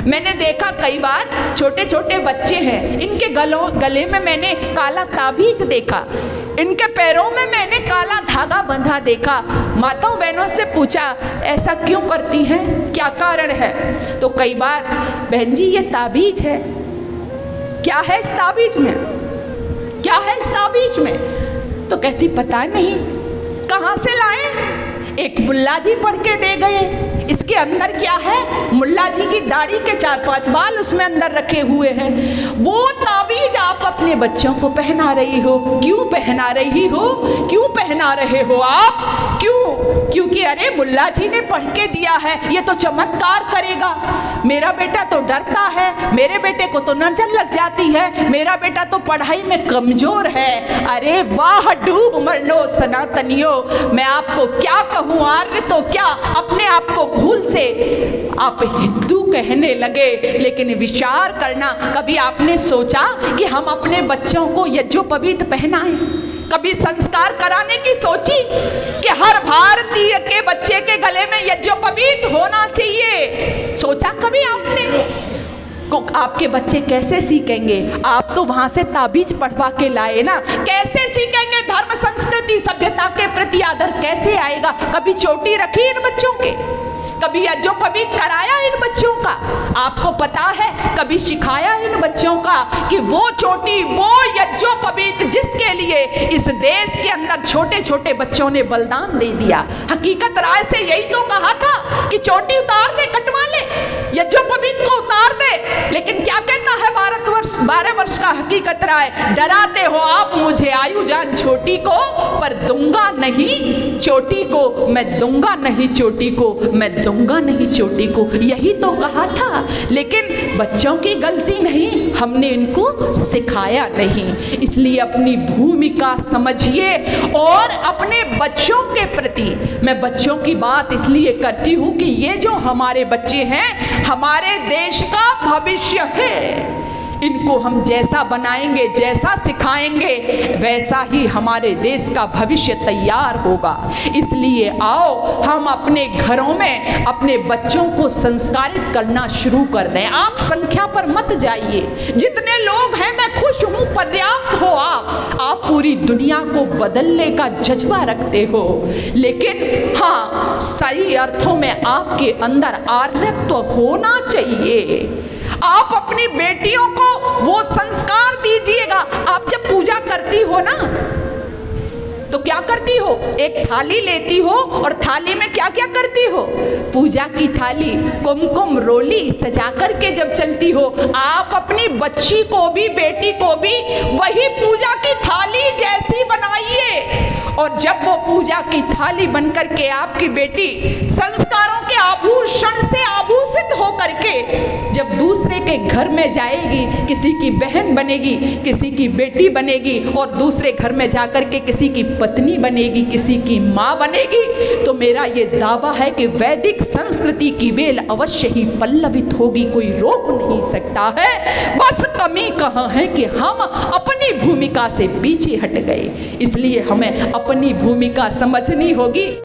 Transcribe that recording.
मैंने देखा कई बार छोटे छोटे बच्चे हैं, इनके गले में मैंने काला ताबीज देखा, इनके पैरों में मैंने काला धागा बंधा देखा। माताओं बहनों से पूछा ऐसा क्यों करती हैं, क्या कारण है? तो कई बार बहन जी ये ताबीज है। क्या है इस ताबीज में, क्या है इस ताबीज में? तो कहती पता नहीं, कहाँ से लाए? एक मुल्ला जी पढ़ के दे गए। इसके अंदर क्या है? मुल्ला जी की दाढ़ी के 4-5 बाल उसमें अंदर रखे हुए हैं। वो ताबीज आप अपने बच्चों को पहना रही हो। क्यों पहना रही हो, क्यों पहना रहे हो आप? क्यों? क्योंकि अरे मुल्ला जी ने पढ़ के दिया है, ये तो चमत्कार करेगा। मेरा बेटा तो डरता है, मेरे बेटे को तो नजर लग जाती है, मेरा बेटा तो पढ़ाई में कमजोर है। अरे वाह डूब मरनो सनातनियों, मैं आपको क्या कहूँ, आर्य तो क्या, अपने आप को भूल से आप हिंदू कहने लगे। लेकिन विचार करना, कभी आपने सोचा कि हम अपने बच्चों को यज्ञोपवीत पहनाएं? कभी संस्कार कराने की सोची कि हर भारतीय के बच्चे के गले में यज्ञोपवीत होना चाहिए? सोचा कभी आपने? आपके बच्चे कैसे सीखेंगे? आप तो वहां से ताबीज पढ़वा के लाए ना, कैसे सीखेंगे? धर्म संस्कृति सभ्यता के प्रति आदर कैसे आएगा? कभी चोटी रखी इन बच्चों के? कभी यज्ञोपवीत कराया इन बच्चों का? आपको पता है कभी सिखाया इन बच्चों का कि वो चोटी, वो यज्ञोपवीत जिसके लिए इस देश के अंदर छोटे छोटे बच्चों ने बलिदान दे दिया? हकीकत राय से यही तो कहा था कि चोटी उतार दे, कटवा ले, यज्ञोपवीत को उतार दे। लेकिन क्या कहता है 12 वर्ष का हकीकत राय? डराते हो आप मुझे आयुजान छोटी को, पर दूंगा नहीं चोटी को, मैं दूंगा नहीं चोटी को, मैं दूंगा नहीं चोटी को। यही तो कहा था। लेकिन बच्चों की गलती नहीं, हमने इनको सिखाया नहीं। इसलिए अपनी भूमिका समझिए और अपने बच्चों के प्रति, मैं बच्चों की बात इसलिए करती हूँ कि ये जो हमारे बच्चे हैं हमारे देश का भविष्य है। इनको हम जैसा बनाएंगे, जैसा सिखाएंगे, वैसा ही हमारे देश का भविष्य तैयार होगा। इसलिए आओ हम अपने घरों में अपने बच्चों को संस्कारित करना शुरू कर दें। आप संख्या पर मत जाइए, जितने लोग हैं मैं खुश हूँ, पर्याप्त हो। आप पूरी दुनिया को बदलने का जज्बा रखते हो, लेकिन हाँ सही अर्थों में आपके अंदर आर्यत्व होना चाहिए। आप अपनी बेटियों को वो संस्कार दीजिएगा। आप जब पूजा करती हो ना तो क्या करती हो? एक थाली लेती हो और थाली में क्या क्या करती हो? पूजा की थाली, कुमकुम रोली सजा करके जब चलती हो, आप अपनी बच्ची को भी, बेटी को भी वही पूजा की थाली जैसी बनाइए। और जब वो पूजा की थाली बनकर के आपकी बेटी संस्कारों के आभूषण से आभूषित होकर के जब दूसरे के घर में जाएगी, किसी की बहन बनेगी, किसी की बेटी बनेगी और दूसरे घर में जाकर के किसी की पत्नी बनेगी, किसी की माँ बनेगी, तो मेरा ये दावा है कि वैदिक संस्कृति की बेल अवश्य ही पल्लवित होगी। कोई रोक नहीं सकता है। बस कमी कहाँ है कि हम अपनी भूमिका से पीछे हट गए। इसलिए हमें अपनी भूमिका समझनी होगी।